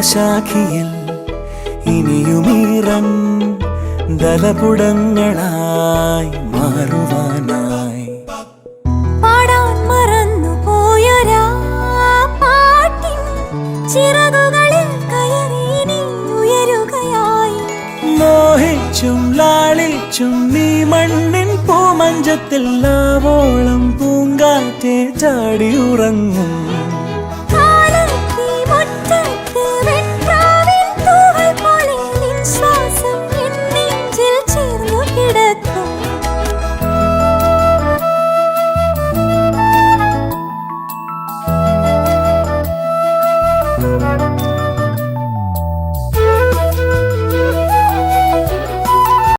ശാഖിയിൽ ഇനിയുമീറൻ ദലപുടങ്ങളായി മാറുവാനായി പാടാൻ മറന്നു പോയൊരാ പാട്ടിൻ ചിറകുകളിൽ കയറി നീ ഉയരുകയായി. മോഹിച്ചും ലാളിച്ചും നീ മണ്ണിൻ പൂമഞ്ചത്തിൽ ആവോളം പൂങ്കാറ്റെ ചാടി ഉറങ്ങും.